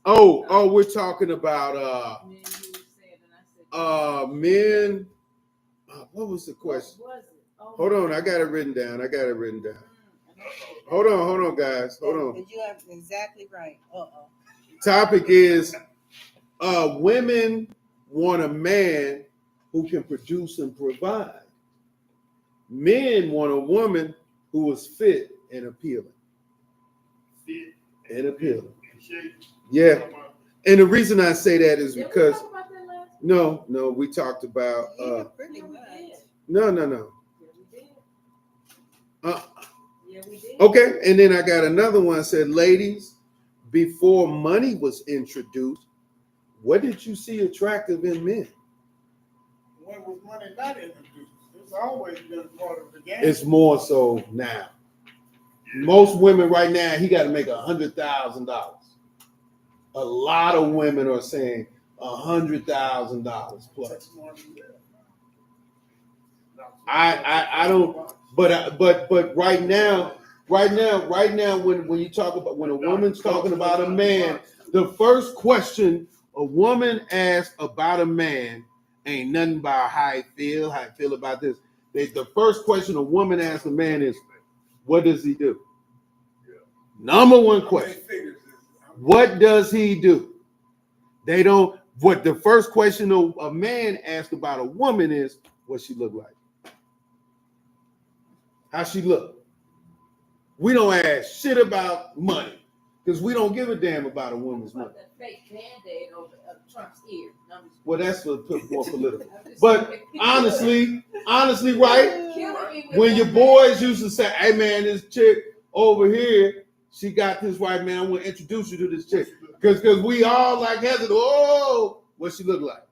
We're talking about men. What was the question? Hold on, I got it written down. Hold on, guys. Hold on. You are exactly right. Topic is women want a man who can produce and provide. Men want a woman who is fit and appealing. Yeah. And the reason I say that is because no, we talked about no. Okay, and then I got another one that said, ladies, before money was introduced, what did you see attractive in men? When was money not introduced? It's always been part of the game. It's more so now. Most women right now, he got to make $100,000. A lot of women are saying $100,000 plus. I don't. But right now, when you talk about when a woman's talking about a man, the first question a woman asks about a man ain't nothing about how I feel about this. The first question a woman asks a man is, what does he do? Number one question. What does he do? They don't. What the first question a man asks about a woman is, what she look like? How she look? We don't ask shit about money because we don't give a damn about a woman's money. That fake Band-Aid over Trump's ear. Well, that's more political. But honestly, right? When your boys used to say, "Hey man, this chick over here, she got this right, man. I want to introduce you to this chick," because we all like hesitant. Oh, what she look like?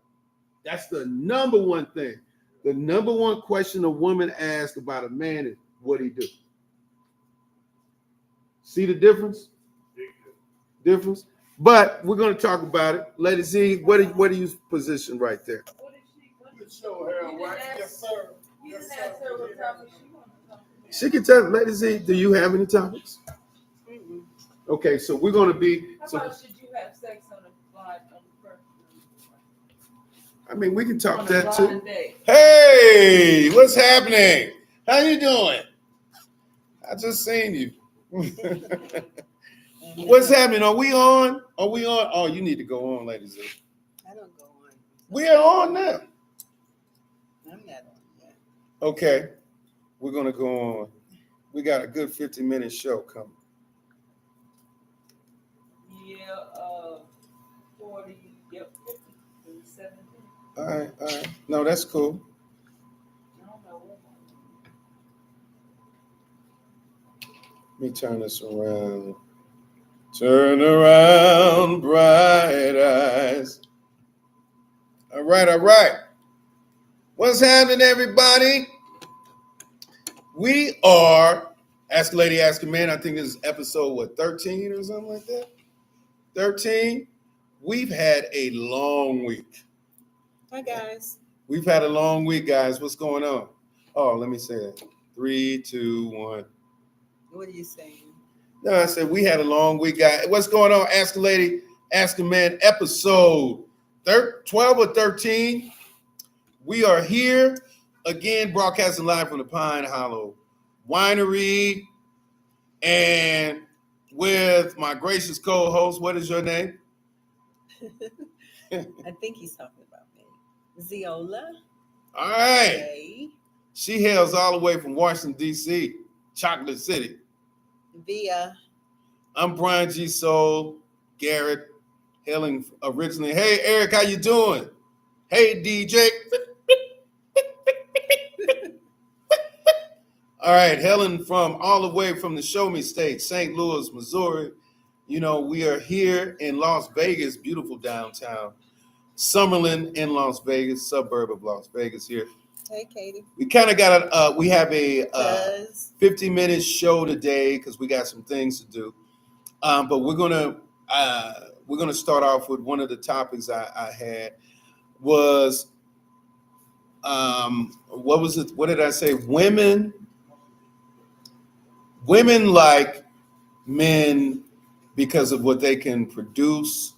That's the number one thing. The number one question a woman asks about a man is, what he do? See the difference? But we're going to talk about it. Lady Z, what do you position right there? Yes, sir. She can tell. Lady Z, do you have any topics? Mm-hmm. Okay, so we're going to be. How about should you have sex on the blind on the first? I mean, we can talk that too. Day. Hey, what's happening? How you doing? I just seen you. What's happening? Are we on? Oh, you need to go on, Lady Z. I don't go on. We are on now. I'm not on yet. Okay, we're gonna go on. We got a good 50-minute show coming. Yeah, 40. Yep, 50. 57. All right. No, that's cool. Let me turn this around. Turn around, bright eyes. All right. What's happening, everybody? We are Ask a Lady, Ask a Man. I think this is episode, 13 or something like that? 13. We've had a long week. Hi, guys. We've had a long week, guys. What's going on? Oh, let me say it. 3, 2, 1. What are you saying? No, I said we had a long week, guys. What's going on? Ask a Lady, Ask a Man, episode 12 or 13. We are here again, broadcasting live from the Pine Hollow Winery, and with my gracious co-host. What is your name? I think he's talking about me. Ziola. All right. Hey. She hails all the way from Washington, D.C., Chocolate City. Via. I'm Brian G. Soul, Garrett, hailing originally. Hey, Eric, how you doing? Hey, DJ. All right, hailing from all the way from the Show Me State, St. Louis, Missouri. You know, we are here in Las Vegas, beautiful downtown. Summerlin in Las Vegas, suburb of Las Vegas here. Hey, Katie. We kind of got we have a 50-minute show today because we got some things to do. But we're gonna start off with one of the topics I had was what was it? What did I say? Women like men because of what they can produce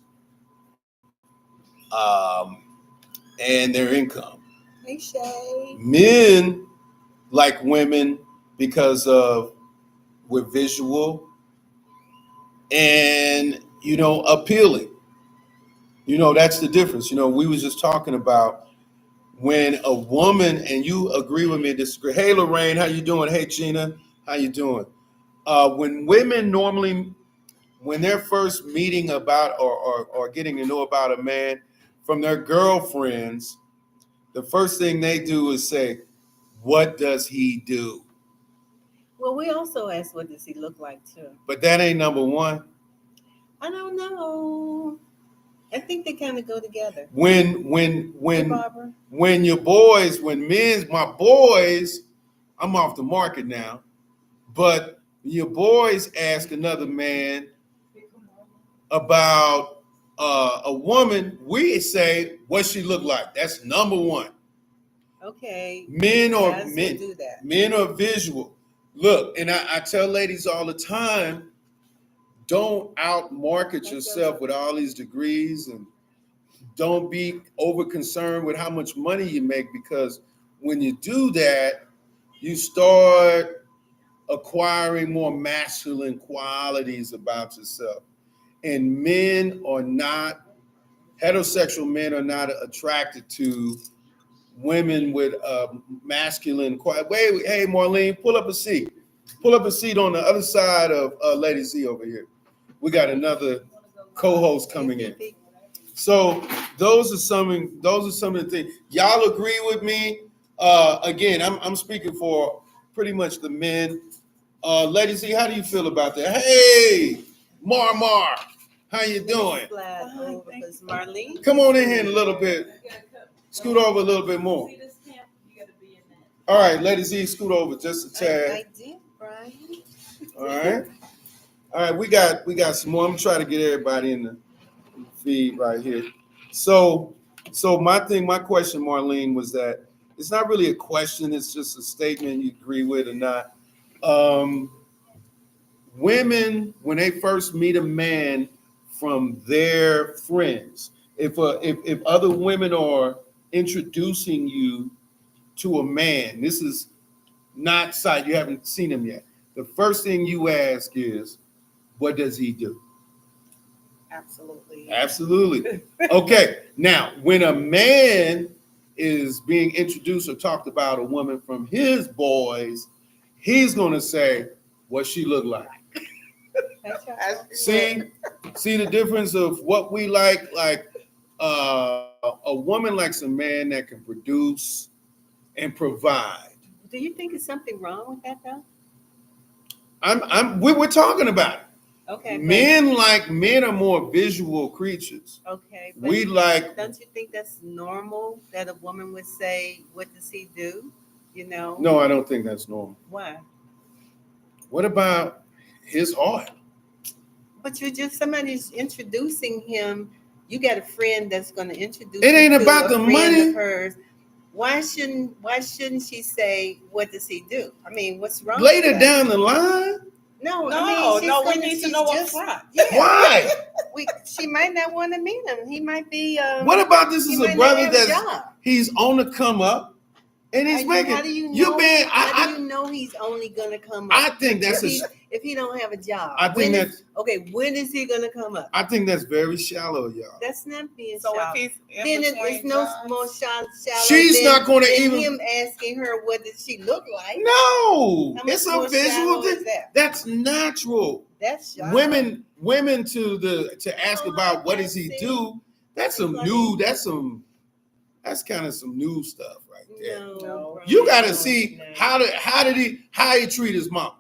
and their income. Hey, Shay. Men like women because of we're visual and appealing. That's the difference. We was just talking about when a woman, and you agree with me, disagree. Hey Lorraine, how you doing? Hey Gina, how you doing? When women normally, when they're first meeting about or getting to know about a man from their girlfriends, the first thing they do is say, what does he do? Well, we also asked, what does he look like, too? But that ain't number one. I don't know. I think they kind of go together. When Barbara? when your boys, my boys, I'm off the market now, but your boys ask another man about a woman, we say what she look like. That's number one. Okay. Men Guys will do that. men are visual. Look, and I tell ladies all the time, don't out market yourself with all these degrees, and don't be over concerned with how much money you make, because when you do that, you start acquiring more masculine qualities about yourself. And heterosexual men are not attracted to women with masculine qualities. Wait, hey Marlene, pull up a seat. Pull up a seat on the other side of Lady Z over here. We got another co-host coming in. So those are some of the things. Y'all agree with me? Again, I'm speaking for pretty much the men. Lady Z, how do you feel about that? Hey, Mar, how you doing? Marlene. Come on in here a little bit. Scoot over a little bit more. All right, Lady Z, scoot over just a tad. I did, Brian. All right. We got some more. I'm trying to get everybody in the feed right here. So my question, Marlene, was that it's not really a question. It's just a statement. You agree with or not? Women, when they first meet a man from their friends, if other women are introducing you to a man, this is not sight, you haven't seen him yet. The first thing you ask is, what does he do? Absolutely. Okay. Now, when a man is being introduced or talked about a woman from his boys, he's going to say, what she look like. See the difference of what we like. Like a woman likes a man that can produce and provide. Do you think there's something wrong with that, though? We're talking about it. Okay. Men are more visual creatures. Okay. We like. Don't you think that's normal that a woman would say, "What does he do?" No, I don't think that's normal. Why? What about his heart? But somebody's introducing him. You got a friend that's going to introduce. It ain't about the friend money. Of hers. Why shouldn't she say, what does he do? I mean, what's wrong? Later down the line. No, we need to know up front. Yeah. Why? She might not want to meet him. He might be. What about this is a brother that's he's on the come up, and he's making. How do you know? How do you know he's only gonna come up? I think that's if he don't have a job. I think that's okay. When is he gonna come up? I think that's very shallow, y'all. That's not being So shallow. if he's Then it's no more shallow. She's not going to even him asking her what does she look like. No, it's a visual thing. That's natural. That's shallow. Women to ask about what does he do. That's some new. That's kind of some new stuff right there. No, you got to see how he treat his mom.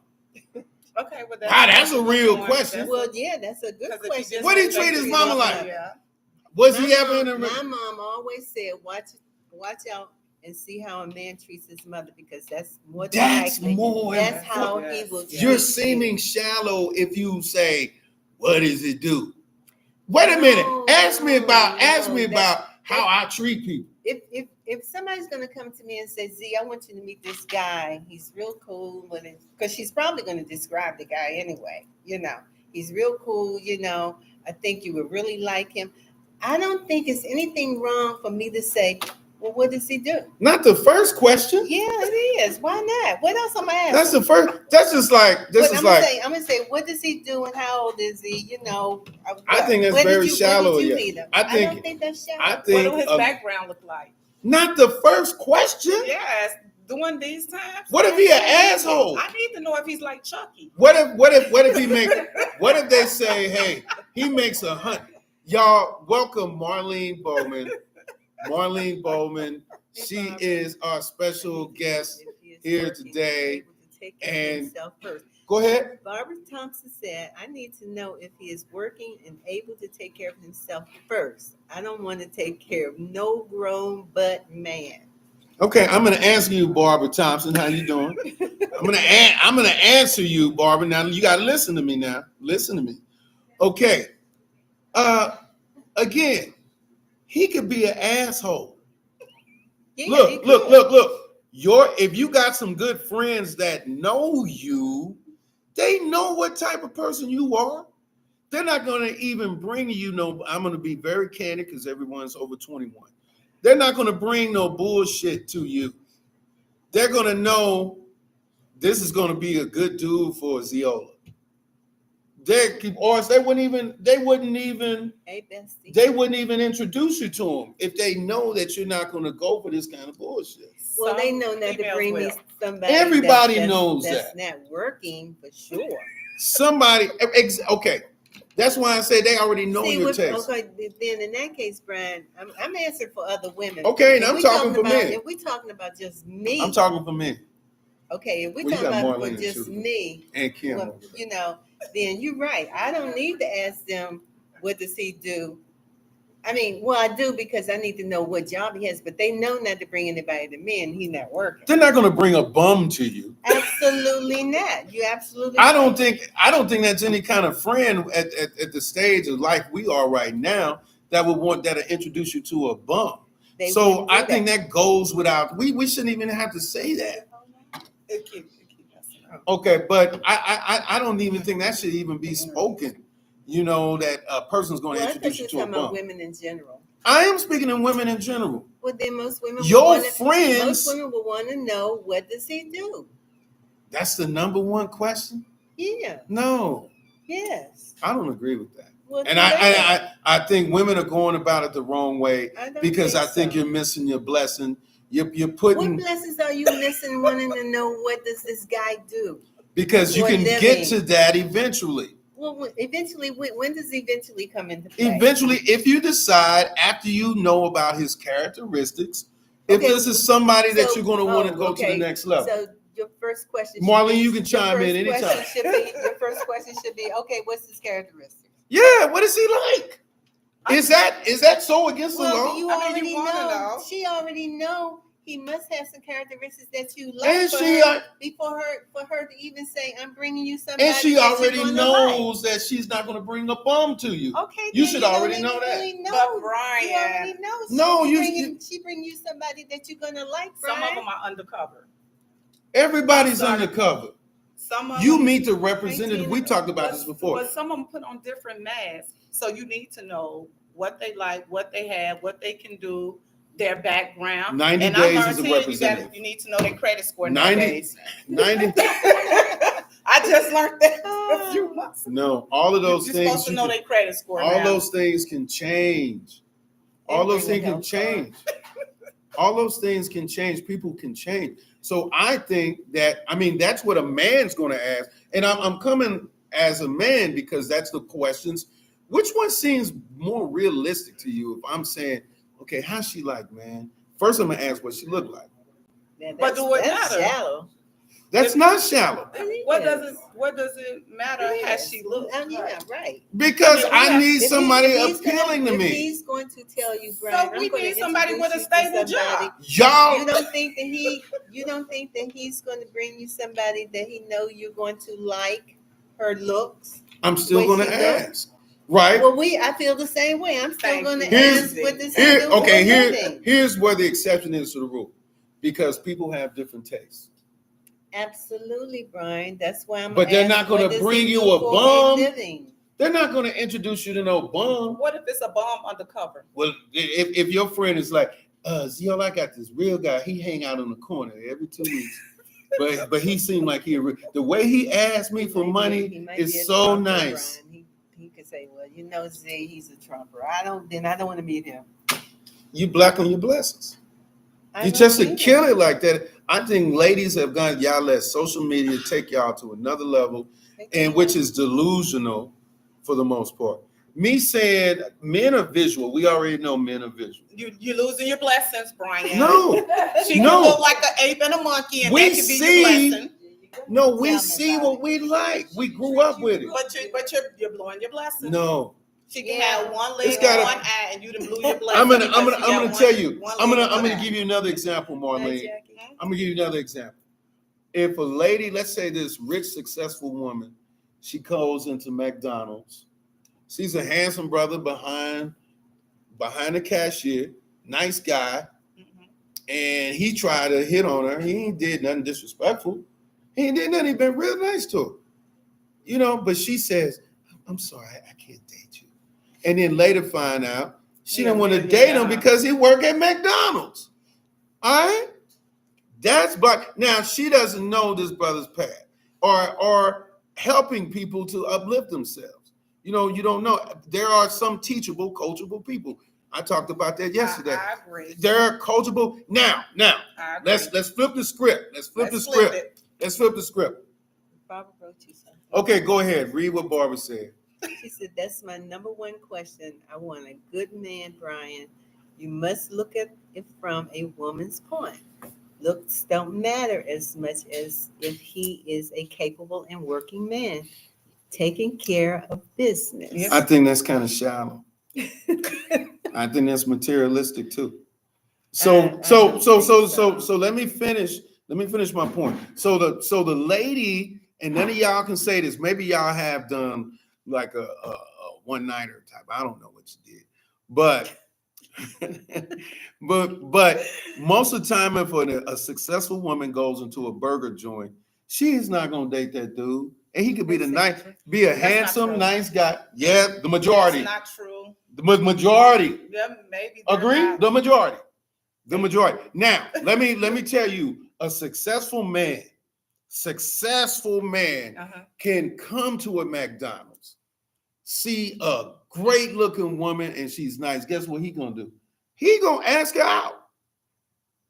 Okay, well that's a real question. Well, yeah, that's a good question. What did he treat his mama like? Was he ever in a? My mom always said, "Watch out and see how a man treats his mother, because that's more. That's how he will. You're seeming shallow if you say, "What does it do?" Wait a minute. Ask me about how I treat people. If somebody's gonna come to me and say, Z, I want you to meet this guy. He's real cool, because she's probably gonna describe the guy anyway. He's real cool. I think you would really like him. I don't think it's anything wrong for me to say, well, what does he do? Not the first question. Yeah, it is. Why not? What else am I asking? That's the first. That's just like I'm gonna say, what does he do and how old is he? I think that's Where very did you, shallow. Where did you Yeah. meet him? I think- don't think that's shallow. I What think do his background look like? not the first question. Yes, during these times. What if he an asshole? I need to know if he's like Chucky. What if he make? What if they say, hey, he makes $100? Y'all welcome Marlene Bowman. Marlene Bowman. She is our special guest. here today, and go ahead. Barbara Thompson said, I need to know if he is working and able to take care of himself first. I don't want to take care of no grown butt man. Okay, I'm going to answer you, Barbara Thompson. How you doing? I'm gonna answer you, Barbara. Now you got to listen to me. Now listen to me. Okay. Again, he could be an asshole. Yeah, Look. If you got some good friends that know you, they know what type of person you are. They're not going to even bring you no. I'm going to be very candid because everyone's over 21. They're not going to bring no bullshit to you. They're going to know this is going to be a good dude for Ziola. They wouldn't even introduce you to them if they know that you're not going to go for this kind of bullshit. Well, they know not to bring me somebody. Everybody knows that's not working for sure. Somebody, okay. That's why I say they already know your taste. Okay, then in that case, Brian, I'm answering for other women. Okay, and I'm talking for men. If we're talking about just me, I'm talking for men. Okay, if we're talking about for just me, and Kim, then you're right. I don't need to ask them what does he do. I mean, well, I do because I need to know what job he has, but they know not to bring anybody to me, and he's not working. They're not going to bring a bum to you. Absolutely not. You absolutely. I don't think that's any kind of friend at the stage of life we are right now that would want that to introduce you to a bum. So I think that goes without. We shouldn't even have to say that. Okay, but I don't even think that should even be spoken. You know, that a person's going to introduce you to a bum. Women in general. I am speaking in women in general. Well, then most women. Most women will want to know, what does he do? That's the number one question. Yeah. No. Yes. I don't agree with that. Well, and I think women are going about it the wrong way because I think you're missing your blessing. You're putting. What blessings are you missing? Wanting to know what does this guy do? Because you can get to that eventually. Well, eventually, when does eventually come into play? Eventually, if you decide after you know about his characteristics, if this is somebody that you're going to want to go to the next level. So your first question, Marlene, you can chime in anytime. Your first question should be, okay, what's his characteristics? Yeah, what is he like? Is that so against the law? You already know. She already know. He must have some characteristics that you like and for her to even say, I'm bringing you somebody. And she already knows that she's not going to bring a bum to you. Okay, you should already know that. Really know. But Brian, you already know. No, she bring you somebody that you're going to like, Brian. Some of them are undercover. Everybody's undercover. Some of you them, meet the representative. We talked about this before. But some of them put on different masks. So you need to know what they like, what they have, what they can do, their background. 90 days as a representative. You need to know their credit score. 90. I just learned that a few months ago. No, all of those You're things. Supposed to know their credit score. All those things can change. All those things can change. All those things can change. People can change. So I think that's what a man's going to ask. And I'm coming as a man because that's the questions. Which one seems more realistic to you? If I'm saying, okay, how's she like, man? First, I'm gonna ask what she look like. But do it matter? Shallow. That's not shallow. What does it matter how she looks? Yeah, right. Because I need somebody appealing to me. He's going to tell you, Brian. So we need somebody with a stable job. Y'all, you don't think that he's going to bring you somebody that he know you're going to like her looks? I'm still going to ask. Right. Well, I feel the same way. I'm still going to ask what this is. Okay, here's where the exception is to the rule. Because people have different tastes. Absolutely, Brian. That's why I'm. But they're not going to bring you a bum. They're not going to introduce you to no bum. What if it's a bomb undercover? Well, if your friend is like, Zio, I got this real guy. He hang out on the corner every 2 weeks. But he seemed like the way he asked me for money is so nice. Brian. He could say, well, you know, Z, he's a trumper. I don't want to meet him. You black on your blessings. I You don't just to either. kill it like that. I think ladies have gone, y'all let social media take y'all to another level, and which is delusional for the most part. Me saying men are visual. We already know men are visual. You're losing your blessings, Brian. No, She no. can look like an ape and a monkey, and We that can be see- your blessing. no, we Tell me see about what it. we like. We grew up with it. But you're blowing your blessing. No, She can Yeah. have one It's leg gotta- and one eye, and you done blew your blessing. I'm gonna because tell she you. got I'm one leg and gonna one eye. give you another example, Hi, Marlene. Jackie. I'm gonna give you another example. If a lady, let's say this rich, successful woman, she goes into McDonald's, sees a handsome brother behind the cashier, nice guy, Mhm. and he tried to hit on her. He ain't did nothing disrespectful. He ain't did nothing. He been real nice to her, but she says, "I'm sorry, I can't date you," and then later find out she didn't want to date him because he worked at McDonald's. All right. That's but now she doesn't know this brother's path or helping people to uplift themselves. You don't know. There are some teachable, coachable people. I talked about that yesterday. I agree. They're coachable. Now, I agree. let's flip the script. Let's flip Let's the flip script. it. Let's flip the script. Barbara wrote you something. Okay, go ahead. Read what Barbara said. She said, that's my number one question. I want a good man, Brian. You must look at it from a woman's point. Looks don't matter as much as if he is a capable and working man, taking care of business. Yep. I think that's kind of shallow. I think that's materialistic too. So I don't think so. let me finish. Let me finish my point. So the lady, and none of y'all can say this. Maybe y'all have done like a one nighter type. I don't know what you did, but but most of the time, if a successful woman goes into a burger joint, she is not gonna date that dude, and he could be be a That's not handsome, true. nice guy. Yeah, the majority. That's not true. The majority. Yeah, maybe. they're Agree? not. The majority. The majority. Now, let me tell you, a successful man Uh-huh. can come to a McDonald's, see a great looking woman, and she's nice. Guess what he gonna do? He gonna ask her out.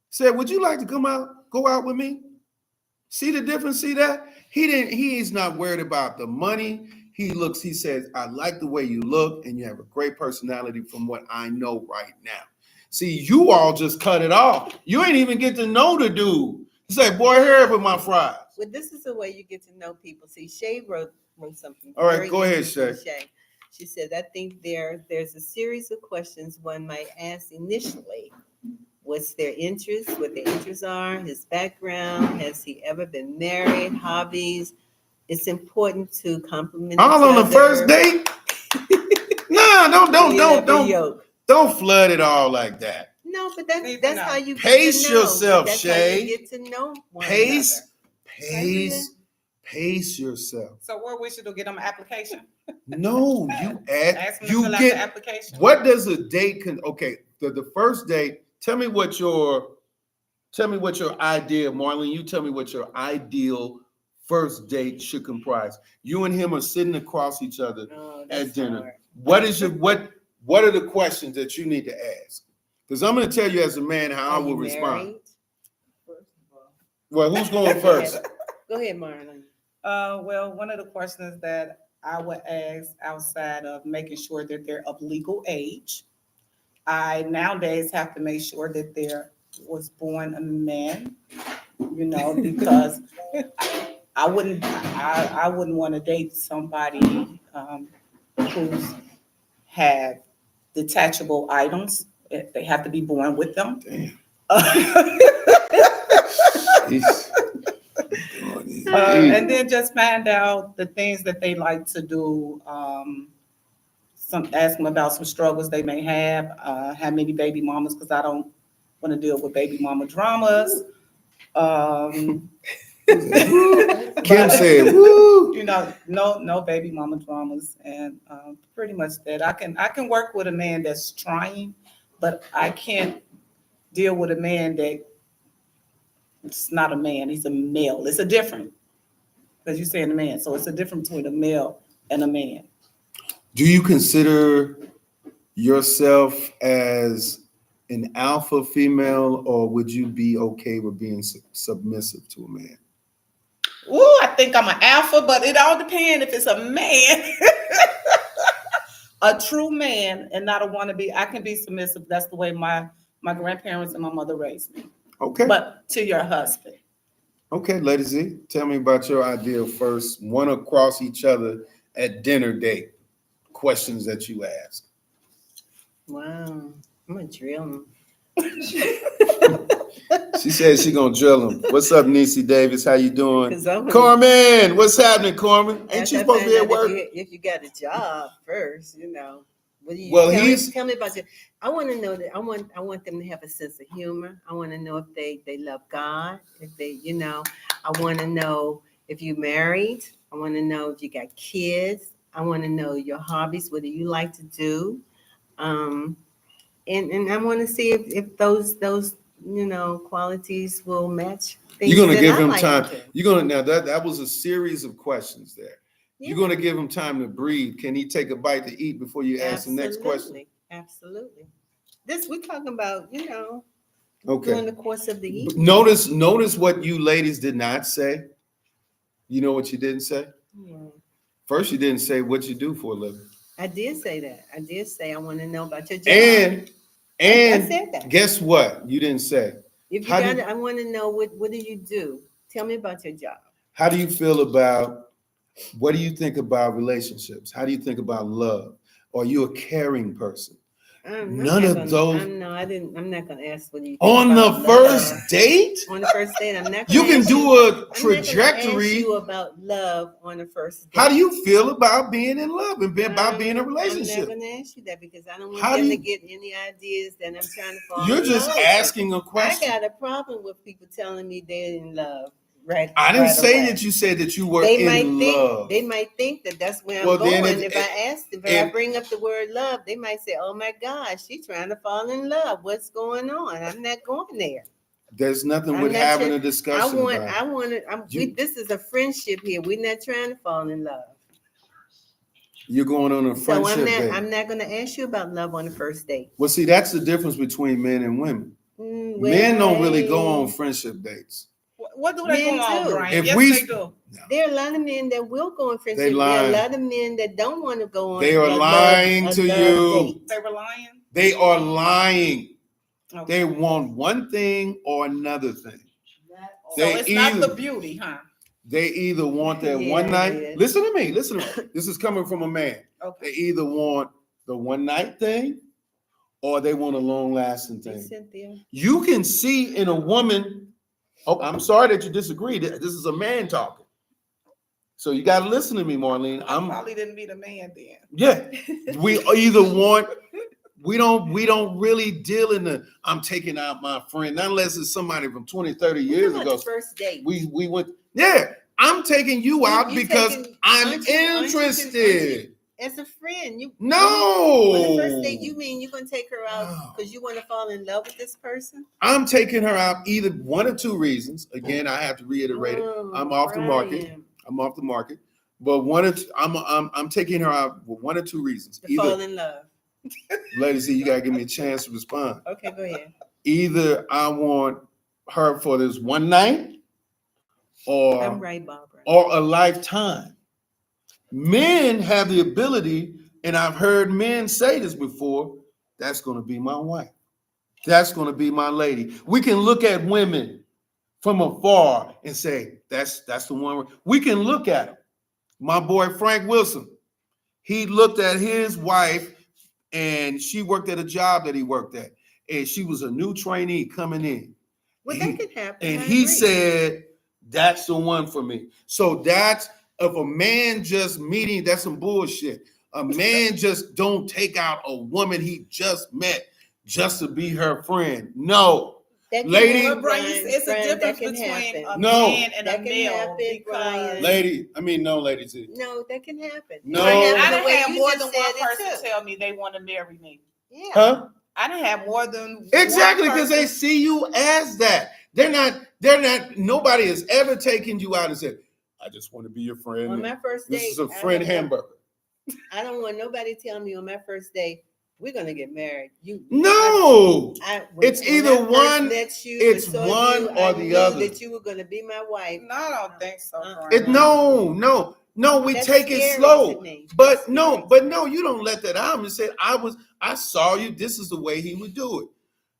Said, would you like to go out with me? See the difference? See that? He's not worried about the money. He says, I like the way you look, and you have a great personality from what I know right now. See, you all just cut it off. You ain't even get to know the dude. You say, boy, here with my fries. Well, this is the way you get to know people. See, Shay wrote something. All right, very go ahead, interesting, Shay. She said, I think there's a series of questions one might ask initially. What's their interests, what their interests are, his background, has he ever been married, hobbies. It's important to compliment All each on the other. first date? No, don't flood it all like that. No, but Need to that's know. how you Pace get to know. yourself, That's Shay. how you get to know one Pace another. yourself. So where we should get them an application? No, you add, Ask them to you fill out the get, application. what does a date okay, the first date, tell me what your idea, Marlene, you tell me what your ideal first date should comprise. You and him are sitting across each other Oh, that's at dinner. hard. What are the questions that you need to ask? Because I'm going to tell you as a man how I Are will you respond. married? First of all. Well, who's going first? Go ahead, Marlon. Well, one of the questions that I would ask outside of making sure that they're of legal age, I nowadays have to make sure that there was born a man, because I wouldn't want to date somebody who's had detachable items. They have to be born with them. Damn. And then just find out the things that they like to do. Ask them about some struggles they may have. How many baby mamas? Because I don't want to deal with baby mama dramas. Kim said, "Woo." You know, no baby mama dramas, and pretty much that. I can work with a man that's trying, but I can't deal with a man that it's not a man. He's a male. It's a different because you're saying a man, so it's a difference between a male and a man. Do you consider yourself as an alpha female, or would you be okay with being submissive to a man? Ooh, I think I'm an alpha, but it all depends if it's a man, a true man, and not a wannabe. I can be submissive. That's the way my grandparents and my mother raised me. Okay. But to your husband. Okay, Lady Z, tell me about your ideal first one across each other at dinner date. Questions that you ask. Wow, I'm gonna drill him. She said she gonna drill him. What's up, Niecy Davis? How you doing? 'Cause I'm gonna- Carmen, what's happening, Carmen? Ain't After you I supposed to be find at out work? if you got a job first, you know. What do you Well, tell me about your? I want to know that I want them to have a sense of humor. I want to know if they love God, if they, you know, I want to know if you married. I want to know if you got kids. I want to know your hobbies. What do you like to do? Um, and I want to see if those you know qualities will match. Things You're gonna that give I him like time. to do. You're gonna now that was a series of questions there. You're Yeah. gonna give him time to breathe. Can he take a bite to eat before you ask the next question? Absolutely. This we're talking about, you know, Okay. during the course of the evening. Notice what you ladies did not say. You know what you didn't say? Yeah. First, you didn't say what you do for a living. I did say that. I did say I want to know about your job. And I said that. guess what? You didn't say. If you how got do- it, I want to know what do you do? Tell me about your job. How do you feel about what do you think about relationships? How do you think about love? Are you a caring person? None of those. I didn't. I'm not gonna ask what you think On the about first love. date? On the first date, I'm not. You Gonna can ask do a I'm not gonna ask trajectory. you about love on the first date. How do you feel about being in love and about being in a I'm relationship? not gonna ask you that because I don't want How do them to you- get any ideas that I'm trying to fall You're in just love with. asking a I question. got a problem with people telling me they're in love. Right. I didn't right say away. that you said that you were They might in think love. they might think that that's where Well, I'm then going. if- If I bring up the word love, they might say, "Oh my gosh, she's trying to fall in love. What's going on?" I'm not going there. There's nothing I'm with not having trying- a discussion about it. I want to. This is a friendship here. We're not trying to fall in love. You're going on a So friendship date. I'm not going to ask you about love on the first date. Well, see, that's the difference between men and women. Men Well, don't really go hey. on friendship dates. What do they Men go on, too. Brian? If Yes, we- they do. There are a lot of men that will go on friendship. There are lying. a lot of men that don't want to go on. They are a lying love to date. you. They were lying. They are lying. Okay. They want one thing or another thing. So They it's not either- the beauty, huh? They either want that Yeah, one it night. is. Listen to me. Listen to me. This is coming from a man. Okay. They either want the one night thing or they want a long lasting Hey, thing. Cynthia. You can see in a woman. Oh, I'm sorry that you disagree. This is a man talking. So you got to listen to me, Marlene. I probably didn't meet a man then. Yeah. We either want. We don't really deal in the I'm taking out my friend, not unless it's somebody from 20, 30 We're years talking ago. about the first date. We went, yeah, I'm taking you out you because taking- I'm aren't you- interested. As a friend, you No. On the first date, you mean you're gonna take her out No. because you want to fall in love with this person? I'm taking her out either one or two reasons. Again, I have to reiterate it. Oh, I'm off the market. Brian. I'm off the market. But one or two, I'm taking her out for one or two reasons. To fall Either, in love. ladies, you gotta give me a chance to respond. Okay, go ahead. Either I want her for this one night or I'm right, Barbara. or a lifetime. Men have the ability, and I've heard men say this before, that's going to be my wife. That's going to be my lady. We can look at women from afar and say, that's the one. We can look at them. My boy Frank Wilson, he looked at his wife and she worked at a job that he worked at. And she was a new trainee coming in. Well, He- that could happen. And I he agree. said, that's the one for me. So that's if a man just meeting, that's some bullshit. A man just don't take out a woman he just met just to be her friend. No, That can Lady- happen, But Brian, it's a Brian, that difference can between happen. a No. man and That a can male happen, Brian. because no, ladies. No, that can happen. It No. can I happen the done way had you more just than said one it person too. tell me they want to marry me. Yeah. Huh? I done had more than Exactly, one because they person. see you as that. Nobody has ever taken you out and said, I just want to be your friend. On my first This date, is a I friend don't want- hamburger. I don't want nobody telling me on my first date we're gonna get married. No. When It's I either first one- met you, it's and saw one you, or I the knew other. that you were gonna be my wife. No, I don't think so, Uh-uh. Brian. No, we That's take it scary slow. to me. But That's no, scary but to me. no, you don't let that out and say, I saw you. This is the way he would do it.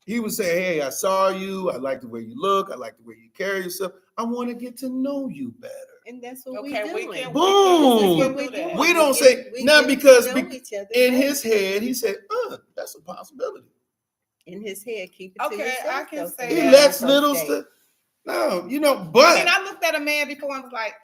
He would say, hey, I saw you. I like the way you look. I like the way you carry yourself. I want to get to know you better. And that's what Okay, we're we doing. can. Boom. This is what do we're that. doing. We We're don't getting- say- we're now getting because to know each other In better. his head, he said, that's a possibility. In his head, keep it to Okay, yourself. I can though, say He that. on lets the first little date. stuff. No, I but mean, I looked at a man before and was like,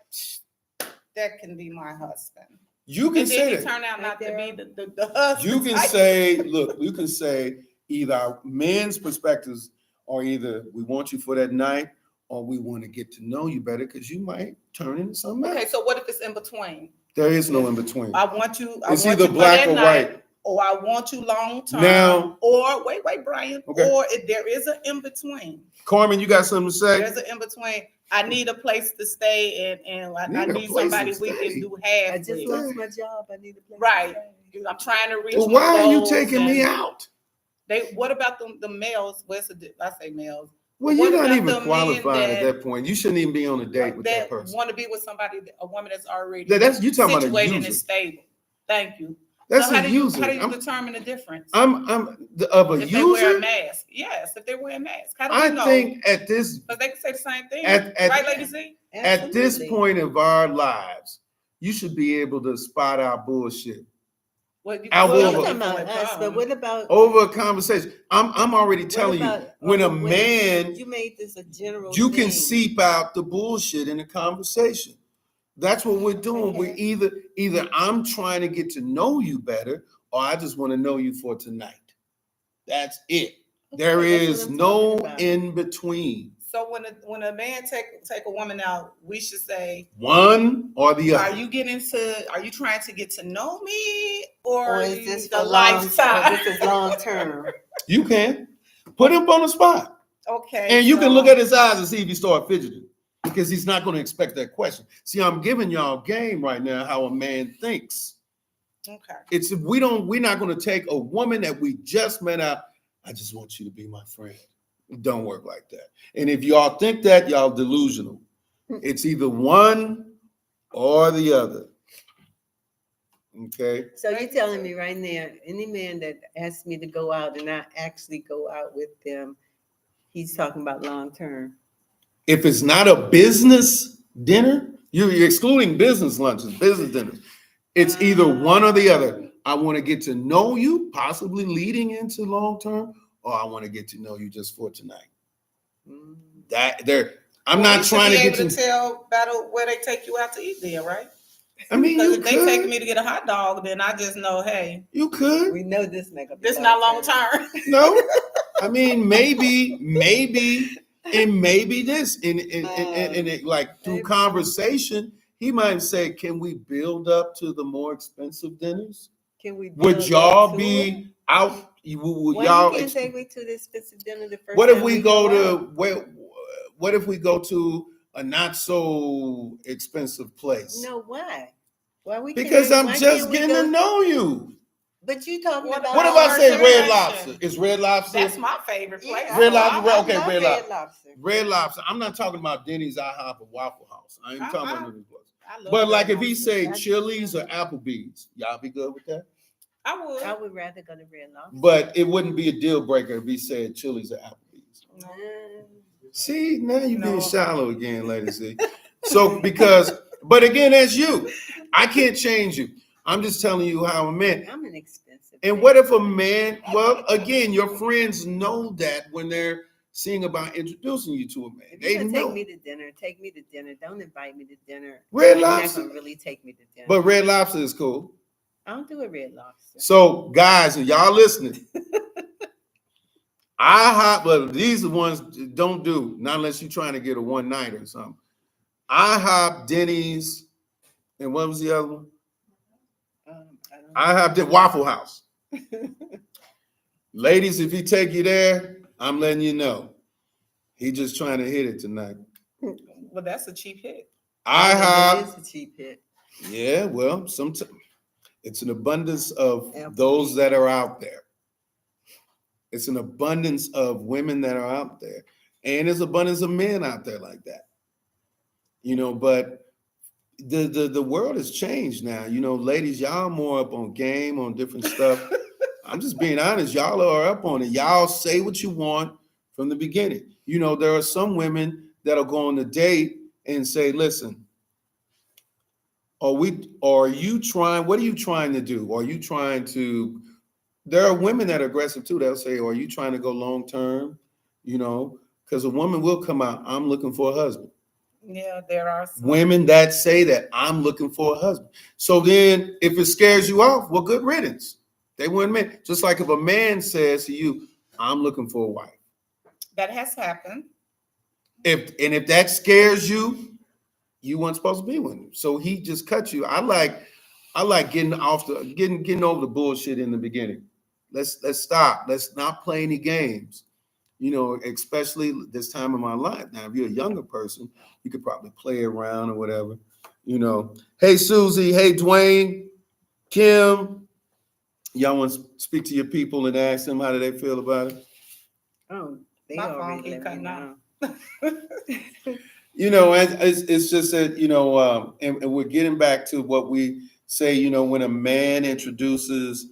that can be my husband. you can And then say he that. turned out not to Right be the husband. You can type. say, look, you can say either our men's perspectives are either we want you for that night or we want to get to know you better because you might turn into something Okay, else. so what if it's in between? There is no in between. I want you. I It's want either you for black that or night, white. or I want you long term. Now- or wait, Brian. Okay. Or if there is an in between. Carmen, you got something to say? There's an in between. I need a place to stay, and I Need a need place somebody to we stay? can do half I just with. lost my job. I need a place. to Right. stay. I'm trying to reach. Well, my why are you goals taking me and out? What about the males? I say males. Well, What you're not about even the men qualified at that- that point. You shouldn't even be on a date with that person. want to be with somebody, a woman that's already That's you talking about a situated and user. stable. Thank you. That's So how a do you user. determine the difference? I'm of a If they wear a user. mask, yes. If they wear a mask, how do we I know? think at this Because they can say the same thing, At- right, Lady Z? at this Absolutely. point of our lives, you should be able to spot our bullshit What you I Well, will- you're people talking about at us, but prom. what about over a conversation. I'm already what telling you, about when a other women? man, You made this a general. you can thing. seep out the bullshit in the conversation. That's what we're doing. We're Okay. either I'm trying to get to know you better, or I just want to know you for tonight. That's it. There Okay, that's is what I'm no talking about. in between. So when a man take a woman out, we should say, One or the are other. you trying to get to know me, or Or are is you this the for long? lifetime? Or this is long term. You can put him on the spot. Okay. And you can so- look at his eyes and see if he start fidgeting because he's not going to expect that question. See, I'm giving y'all game right now how a man thinks. Okay. It's we're not going to take a woman that we just met out. I just want you to be my friend. It don't work like that. And if y'all think that, y'all delusional. It's either one or the other. Okay. So you're telling me right now, any man that asks me to go out and I actually go out with them, he's talking about long term. If it's not a business dinner, you're excluding business lunches, business dinners. It's either one or the other. I want to get to know you, possibly leading into long term, or I want to get to know you just for tonight. I'm Well, not we should trying be to get able to. to tell about where they take you out to eat there, right? I mean, Because you if they take could. me to get a hot dog, then I just know, hey, You could. We know this makeup. this not long term. No. I mean, maybe, and maybe this, and it, like through Maybe. conversation, he might say, "Can we build up to the more expensive dinners? Can we? Would build y'all up to be it? out? Would Why y'all? you can't take me to this expensive dinner the first What if time we go out? to what if we go to a not so expensive place? No, why? Why we? Because can't, I'm why just can't we getting go- to know you. But you talking What about? What if about I say first Red impression? Lobster? Is Red Lobster? That's my favorite place. Yeah, Red I Lobster, okay, love Red Lobster. Lobster. Red Lobster. I'm not talking about Denny's, IHOP, or Waffle House. I ain't talking about none of these places. I love But like Red if he Lobster. say That's- Chili's or Applebee's, y'all be good with that? I would. I would rather go to Red Lobster. But it wouldn't be a deal breaker if he said Chili's or Applebee's. See, now you're being No. shallow again, lady. See, so but again, that's you. I can't change you. I'm just telling you how a man. I'm an expensive. And man. what if a man? Well, again, your friends know that when they're seeing about introducing you to a man, If they you're gonna know. take me to dinner, take me to dinner. Don't invite me to dinner. Red You're not Lobster, gonna really take me to dinner. but Red Lobster is cool. I don't do a Red Lobster. So, guys, are y'all listening? IHOP, but these are ones don't do, not unless you're trying to get a one night or something. IHOP, Denny's, and what was the other one? I IHOP did Waffle House. Ladies, if he take you there, I'm letting you know. He just trying to hit it tonight. Well, that's a cheap hit. IHOP, It is a cheap hit. yeah, well, sometimes it's an abundance of Applebee's. those that are out there. It's an abundance of women that are out there. And there's abundance of men out there like that. But the world has changed now. Ladies, y'all more up on game, on different stuff. I'm just being honest. Y'all are up on it. Y'all say what you want from the beginning. There are some women that'll go on a date and say, listen, what are you trying to do? There are women that are aggressive too. They'll say, are you trying to go long term? Because a woman will come out, I'm looking for a husband. Yeah, there are some. Women that say that, I'm looking for a husband. So then if it scares you off, well, good riddance. They weren't meant. Just like if a man says to you, I'm looking for a wife. That has happened. If that scares you, you weren't supposed to be with him. So he just cut you. I like getting getting over the bullshit in the beginning. Let's stop. Let's not play any games. Especially this time in my life. Now, if you're a younger person, you could probably play around or whatever. Hey Susie, hey Dwayne, Kim, y'all want to speak to your people and ask them how do they feel about it? Oh, they My phone already keep let me cutting know. It's just that and we're getting back to what we say. When a man introduces.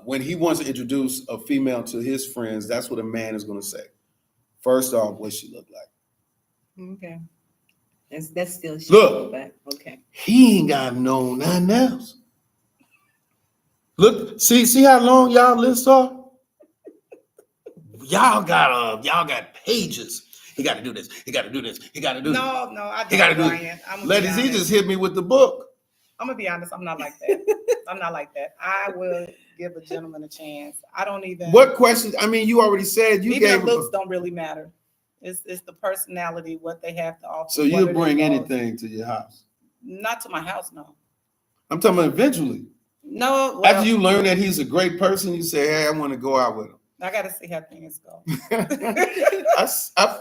When he wants to introduce a female to his friends, that's what a man is going to say. First off, what she look like. Okay. That's still shit, Look. but okay. He ain't got no nothing else. Look, see how long y'all lists are? Y'all got pages. He got to do this. He got to do this. He got to do this. No, I He got to don't, do Brian. it. Ladies, he just hit me with the book. I'm gonna be honest. I'm not like that. I'm not like that. I will give a gentleman a chance. I don't even. What questions? I mean, you already said you even gave. the looks don't really matter. It's the personality, what they have to offer. So you bring anything to your house? Not to my house, no. I'm talking about eventually. No. Well, After you learn that he's a great person, you say, "Hey, I want to go out with him." I got to see how things go. I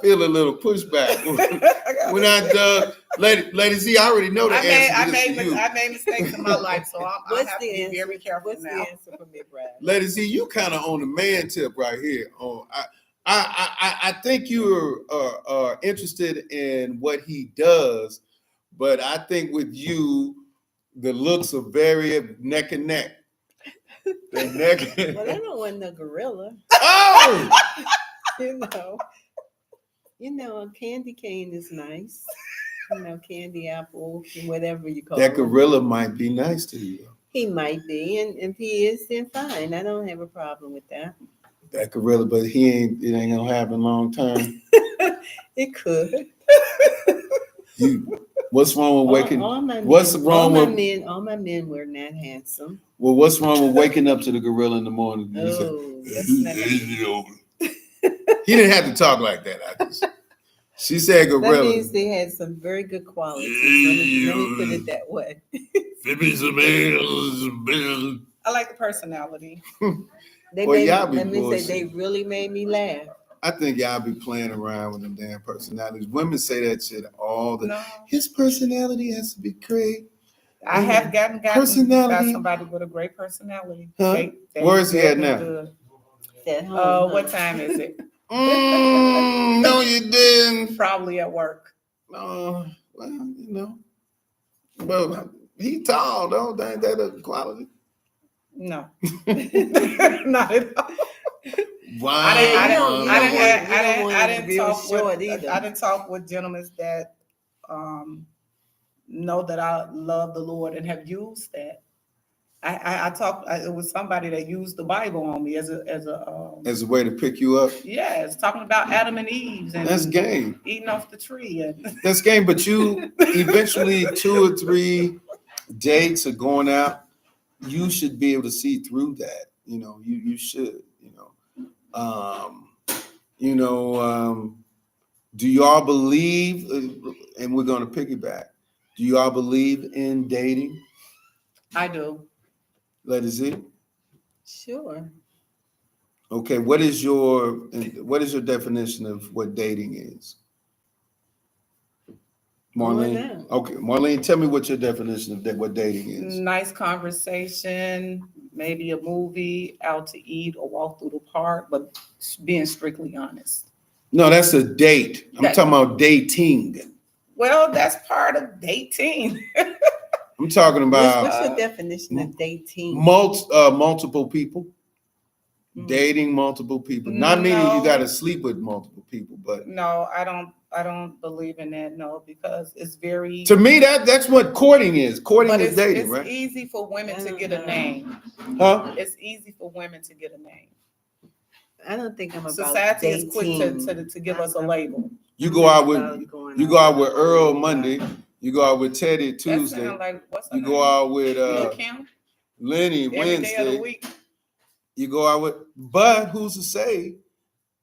feel a little pushback when ladies. See, I already know the answer. I made mistakes in my life, so I have to be very careful What's now. the answer for me, Brad? Ladies, see, you kind of on the man tip right here. I think you are interested in what he does, but I think with you, the looks are very neck and neck. The neck. Well, I don't want no gorilla. Oh. A candy cane is nice. Candy apple, whatever you call That it. gorilla might be nice to you. He might be, and if he is, then fine. I don't have a problem with that. That gorilla, but it ain't gonna happen long term. It could. What's wrong with waking? All my men were not handsome. Well, what's wrong with waking up to the gorilla in the morning? Oh, that's not. He didn't have to talk like that. She said gorilla. That means they had some very good qualities. Let me put it that way. I like the personality. They really made me laugh. I think y'all be playing around with them damn personalities. Women say that shit all the time. No. His personality has to be great. I have gotten personality. Somebody with a great personality. Huh? Where is he at now? Good. At home, what time is it? No, you didn't. Probably at work. Well, Well, he tall though. Ain't that a quality? No, not at all. Wow. I didn't talk with gentlemen that know that I love the Lord and have used that. It was somebody that used the Bible on me as a way to pick you up. Yeah, it's talking about Adam and Eve and that's game. Eating off the tree and that's game. But you eventually 2 or 3 dates are going out. You should be able to see through that. You should. Um, you know, do y'all believe? And we're going to piggyback. Do y'all believe in dating? I do. Let us see. Sure. Okay, what is your definition of what dating is? Going Marlene. down. Okay, Marlene, tell me what your definition of what dating is. Nice conversation, maybe a movie, out to eat or walk through the park, but being strictly honest. No, that's a date. I'm That- talking about dating. Well, that's part of dating. I'm talking What's about your definition of dating? multiple people. Mm. Dating multiple people. Not meaning you No. got to sleep with multiple people, but No, I don't believe in that. No, because it's very. to me that's what courting is. Courting But is dating, it's right? easy for women to get a name. Huh? It's easy for women to get a name. I don't think I'm about Society dating. is quick to give us a label. You I'm go not out about with going you out go out with with Earl everybody. Monday. You go out with Teddy That Tuesday. sound like what's her You name? go out with Lil' Kim. Lenny Every day of the Wednesday. week. You go out with, but who's to say?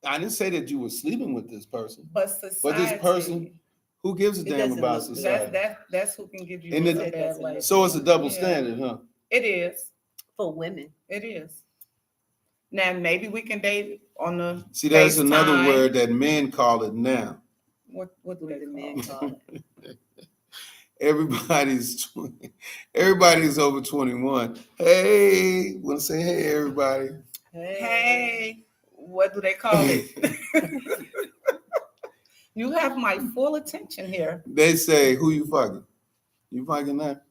I didn't say that you were sleeping with this person. But society. But this person, who gives a It damn doesn't about look good. society? That's who can give you And a it- bad label. So it's a double Yeah. standard, huh? It is. For women. It is. Now maybe we can date on the. See, there's another FaceTime. word that men call it now. What do What they do men call call it? it? Everybody's over 21. Hey, want to say hey, everybody? Hey, what do they call it? You have my full attention here. They say, who you fucking? You fucking her?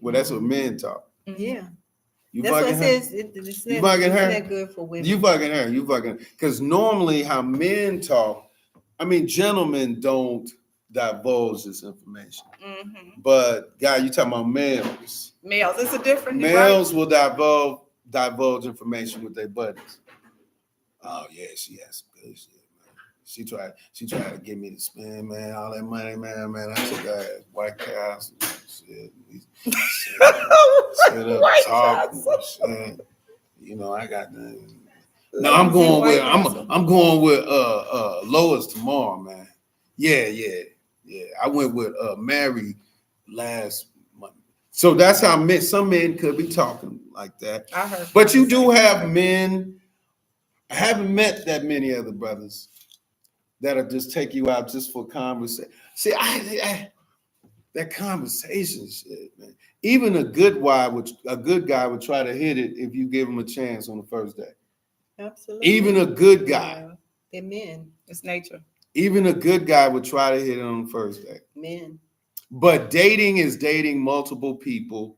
Well, that's what men talk. Yeah. You That's what fucking it her? says. It's You not, fucking it's her? not good for women. You fucking her. You fucking. Because normally, how men talk, I mean, gentlemen don't divulge this information. Mm-hmm. But guy, you talking about males? Males, it's a different. Males will divulge information with their buddies. Oh yeah, she has some good shit, man. She tried to get me to spend, man, all that money, man. I took her ass White Castle, shit. We set up White talk, Castle. shit. You know, I got the. No, I'm going with Lois tomorrow, man. Yeah. I went with Mary last month. So that's how some men could be talking like that. I heard. But you do have men. I haven't met that many other brothers that'll just take you out just for conversation. See, that conversation shit, man. Even a good guy would try to hit it if you give him a chance on the first day. Absolutely. Even a good guy. Yeah. They're men. It's nature. Even a good guy would try to hit it on the first day. Men. But dating is dating multiple people.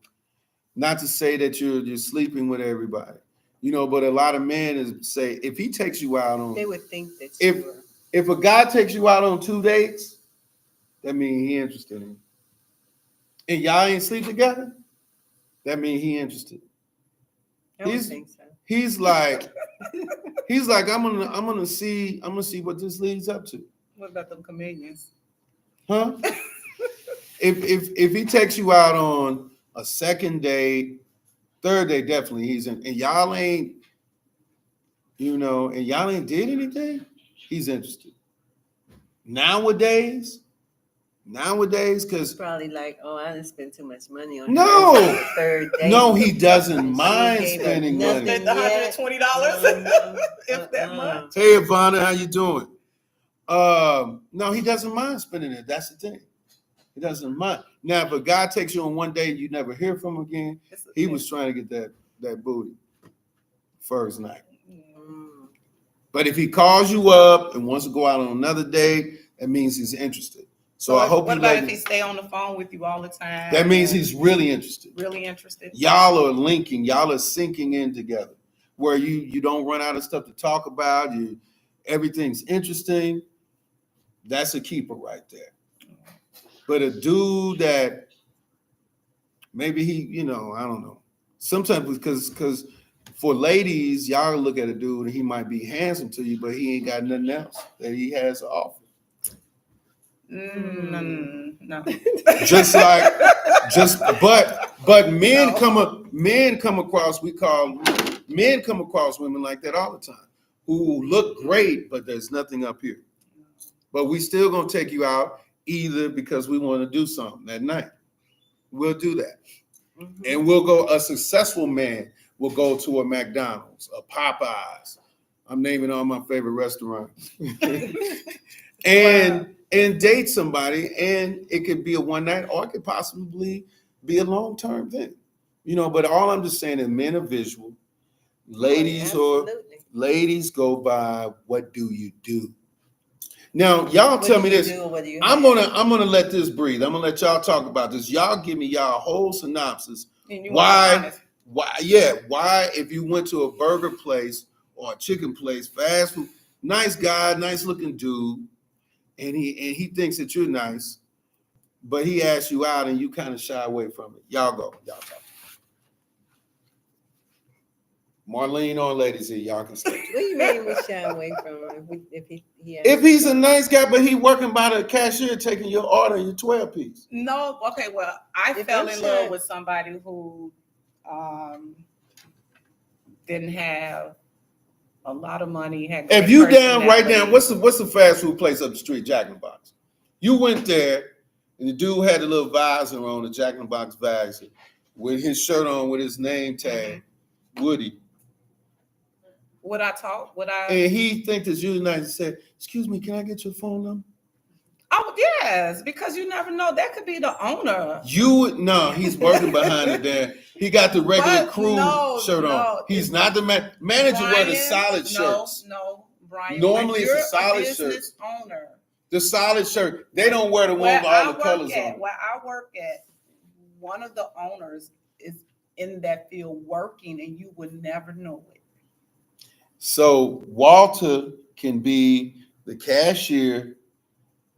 Not to say that you're sleeping with everybody. You know, but a lot of men say if he takes you out on, They would think that you were. if a guy takes you out on 2 dates, that means he interested in you. And y'all ain't sleep together, that means he interested. I don't He's- think so. He's like I'm gonna see what this leads up to. What about them comedians? Huh? if he takes you out on a second date, third date, definitely he's in, and y'all ain't did anything, he's interested. Nowadays, because Probably like, oh, I didn't spend too much money on No. her third date. no, he doesn't She mind gave her spending money. nothing. Spend $120 if that much. Hey, Ivana, how you doing? No, he doesn't mind spending it. That's the thing. He doesn't mind. Now, if a guy takes you on one day and you never hear from him again, he was trying to get that booty first night. Mm. But if he calls you up and wants to go out on another day, that means he's interested. So I hope What you about if he ladies, stay on the phone with you all the time? that means he's really interested. really interested. Y'all are linking, y'all are sinking in together where you don't run out of stuff to talk about. Everything's interesting. That's a keeper right there. But a dude that maybe I don't know. Sometimes because for ladies, y'all look at a dude and he might be handsome to you, but he ain't got nothing else that he has to offer. No. But men No. come across women like that all the time. who look great, but there's nothing up here. But we still gonna take you out either because we want to do something that night. We'll do that. Mhm. And we'll go, a successful man will go to a McDonald's, a Popeyes. I'm naming all my favorite restaurants. and date somebody, and it could be a one night or it could possibly be a long-term thing. But all I'm just saying is men are visual. Ladies Absolutely. ladies go by what do you do? Now, y'all What tell do me you this. do or what do you I'm have? gonna let this breathe. I'm gonna let y'all talk about this. Y'all give me y'all whole synopsis. And you Why if you went to a burger place or a chicken place, fast food, nice guy, nice looking dude, and he thinks that you're nice, but he asks you out and you kind of shy away from it. Y'all go. Y'all talk. Marlene or ladies here, y'all can stay. What do you mean we shy away from him If he's a nice guy, but he working by the cashier taking your order, your 12-piece. No, okay, well, I If fell I'm in shy- love with somebody who didn't have a lot of money. Had If great you down right now, personality. what's the fast food place up the street, Jack in the Box? You went there, and the dude had a little visor on, the Jack in the Box visor, with his shirt on with his name tag, Woody. Would I talk? Would I? And he thinks it's you nice and said, "Excuse me, can I get your phone number?" Oh yes, because you never know. That could be the owner. No, he's working behind it there. He got the regular But crew no, shirt on. no. He's not the manager. Wear the Brian, solid shirts. No, Brian. Normally when it's a you're solid business owner. The solid shirt. They don't wear the one Where with all I the work colors on at, it. where I work at, one of the owners is in that field working, and you would never know it. So Walter can be the cashier,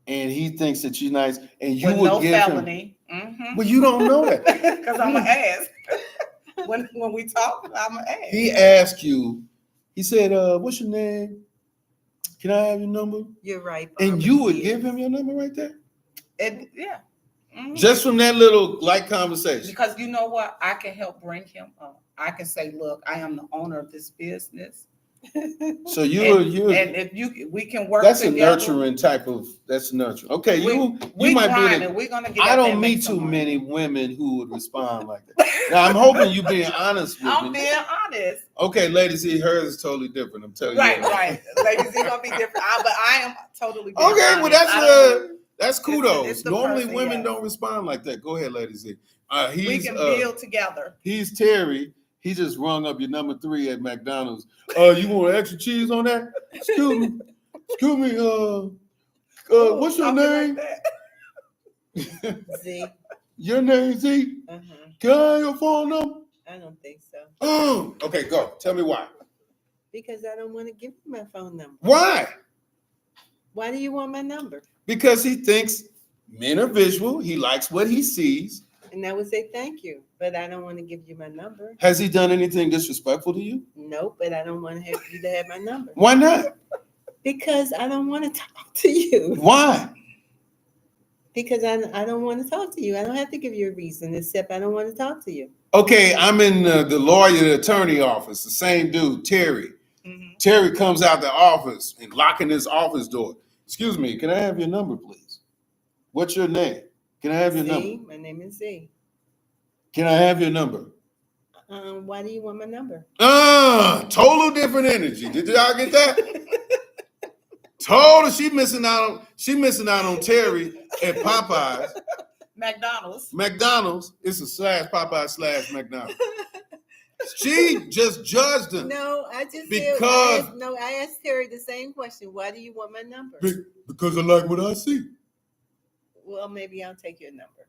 and he thinks that you're nice, and you With would no give him. felony. Mm-hmm. Well, you don't know that. Because I'm gonna ask. when we talk, I'm gonna ask. He asked you. He said, "What's your name? Can I have your number?" You're right. And Barbara, you would he give is. him your number right there, Yeah. Mhm. just from that little light conversation. Because you know what? I can help bring him up. I can say, look, I am the owner of this business. So And if we can work that's together. a nurturing type of. That's nurturing. Okay, we you might be. grinding. We're gonna get. I out there don't and make meet some too money. many women who would respond like that. Now I'm hoping you being honest with I'm me. being honest. Okay, ladies, see, hers is totally different. I'm telling Right, you. right. Ladies, it's gonna be different. But I am totally. Being Okay, well honest. that's kudos. it's the Normally person, women yes. don't respond like that. Go ahead, ladies. We He's can build together. he's Terry. He just rung up your number 3 at McDonald's. You want extra cheese on that? Excuse me. What's your Talking name? Like Z. Your name, Z? Uh-huh. Can I have your phone number? I don't think so. Oh, okay, go. Tell me why. Because I don't want to give you my phone number. Why? Why do you want my number? Because he thinks men are visual. He likes what he sees. And I would say thank you, but I don't want to give you my number. Has he done anything disrespectful to you? Nope, but I don't want to have you to have my number. Why not? Because I don't want to talk to you. Why? Because I don't want to talk to you. I don't have to give you a reason except I don't want to talk to you. Okay, I'm in the lawyer, the attorney office, the same dude, Terry. Mhm. Terry comes out the office and locking his office door. Excuse me, can I have your number, please? What's your name? Can I have your Z, number? my name is Z. Can I have your number? Why do you want my number? Total different energy. Did y'all get that? Total. She missing out on Terry at Popeyes. McDonald's. It's a slash Popeyes slash McDonald's. She just judged him. No, I just Because- I asked Terry the same question. Why do you want my number? Because I like what I see. Well, maybe I'll take your number.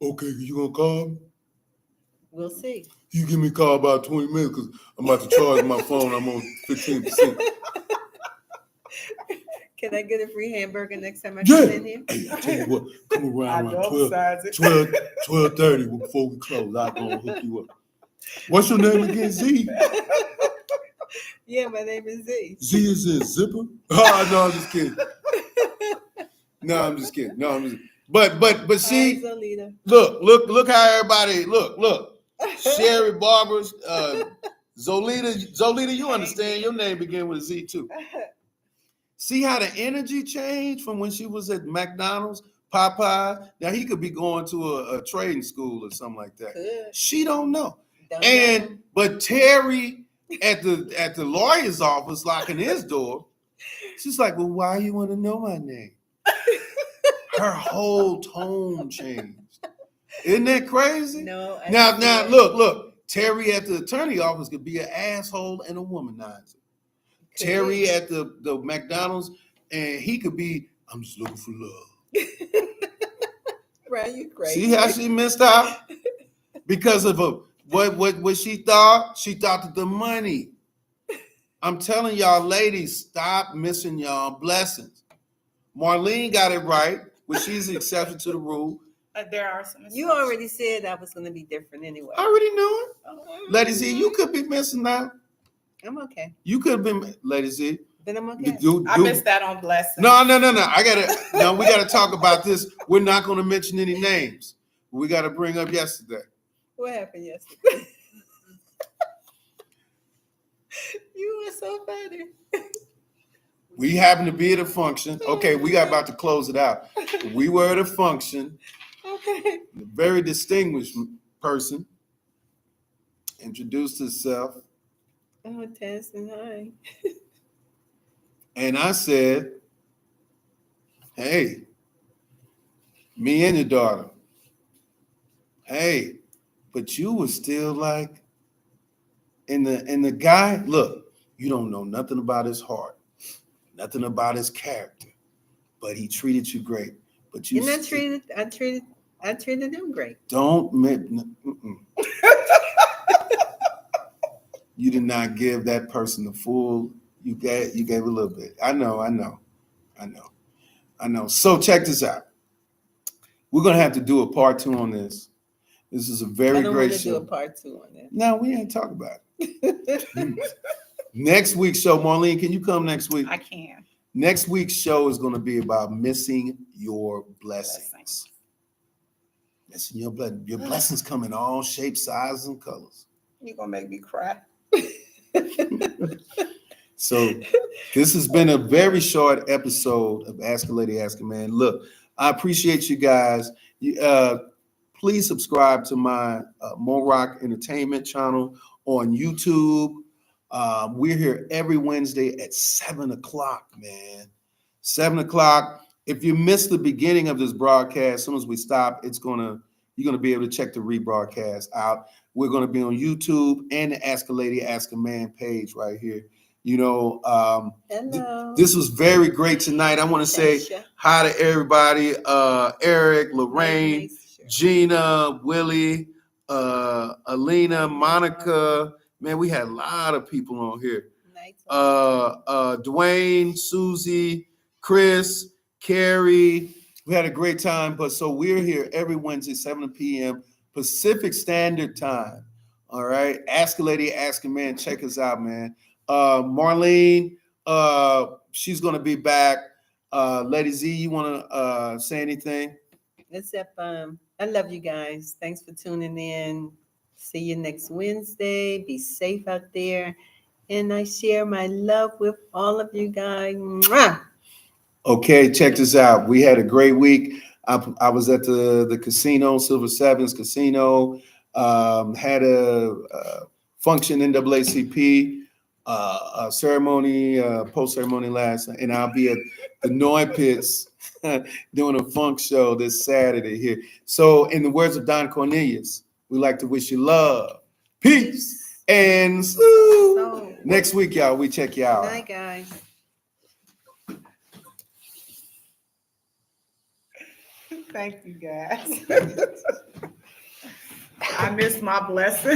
Okay, you gonna call me? We'll see. You give me a call about 20 minutes because I'm about to charge my phone. I'm on 15%. Can I get a free hamburger next time I Yeah. come in here? Hey, I tell you what, come I around know 12, besides it. 12:30 before we close. I'm gonna hook you up. What's your name again, Z? Yeah, my name is Z. Z is in zipper? Oh, no, I'm just kidding. No, I'm just kidding. No, I'm just but see, Hi, Zolita. look how everybody look. Sherry Barbara's Zolita, you understand your name began with a Z too. See how the energy changed from when she was at McDonald's, Popeye. Now he could be going to a trading school or something like that. Good. She don't know. Don't know. And but Terry at the lawyer's office locking his door, she's like, well, why you want to know my name? Her whole tone changed. Isn't that crazy? No. Now, look. Terry at the attorney office could be an asshole and a womanizer. Terry at the McDonald's, and he could be, I'm just looking for love. Right, you crazy. See how she missed out? Because of what she thought? She thought that the money. I'm telling y'all, ladies, stop missing y'all blessings. Marlene got it right, but she's the exception to the rule. There are some. You already said I was going to be different anyway. I already knew it. Lady Z, you could be missing out. I'm okay. You could have been, Lady Z. Then I'm okay. I missed that on blessing. No. We gotta talk about this. We're not gonna mention any names. We gotta bring up yesterday. What happened yesterday? You were so funny. We happened to be at a function. Okay, we got about to close it out. We were at a function. Okay. A very distinguished person introduced herself, Oh, Tennessee, hi. and I said, hey, me and your daughter. Hey, but you were still like, and the guy, look, you don't know nothing about his heart, nothing about his character, but he treated you great. But you And I treated them great. You did not give that person the full. You gave a little bit. I know. So check this out. We're gonna have to do a part 2 on this. This is a very I don't great want to do show. a part 2 on that. No, we ain't talk about it. Next week's show, Marlene, can you come next week? I can. Next week's show is going to be about missing your blessings. Missing your blessings. Your blessings come in all shapes, sizes, and colors. You're gonna make me cry. So this has been a very short episode of Ask a Lady, Ask a Man. Look, I appreciate you guys. Please subscribe to my Rock Entertainment channel on YouTube. We're here every Wednesday at 7 o'clock, man. 7 o'clock. If you missed the beginning of this broadcast, as soon as we stop, you're gonna be able to check the rebroadcast out. We're gonna be on YouTube and the Ask a Lady, Ask a Man page right here. Hello. This was very great tonight. I want to say hi to everybody. Eric, Lorraine, Gina, Willie, Alina, Monica. Man, we had a lot of people on here. Dwayne, Susie, Chris, Carrie. We had a great time. So we're here every Wednesday, 7 p.m. Pacific Standard Time. All right. Ask a Lady, Ask a Man. Check us out, man. Marlene, she's going to be back. Lady Z, you want to say anything? Except I love you guys. Thanks for tuning in. See you next Wednesday. Be safe out there. And I share my love with all of you guys. Mwah! Okay, check this out. We had a great week. I was at the casino, Silver Sevens Casino. Had a function, NAACP, a ceremony, post-ceremony last night. And I'll be at the Noy Pits doing a funk show this Saturday here. So in the words of Don Cornelius, we like to wish you love, peace, and so next week, y'all, we check you out. Good night, guys. Thank you, guys. I missed my blessing.